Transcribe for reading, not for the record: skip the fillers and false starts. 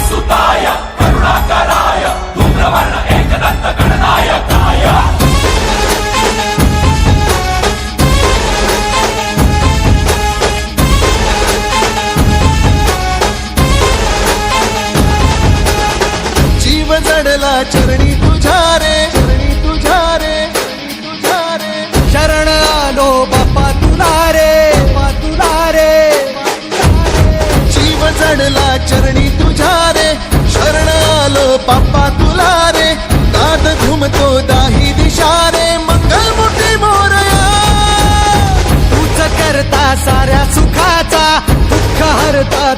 सुताय करुणाकराय धूम्रवर्ण एकदंत गणनायकाय। जीव जडला चरणी तुझ्या रे, चरणी तुझ्या रे, तुझ्या रे, शरण आलो बाप्पा तुला रे, बाप्पा तुला रे। जीव जडला चरणी तुझ्या रे, शरण आलो बाप्पा तुला रे, नाद घुमतो दाही दिशा रे, मंगल मोठे मोरया। तूच करता साऱ्या सुखाचा, दुःख हरता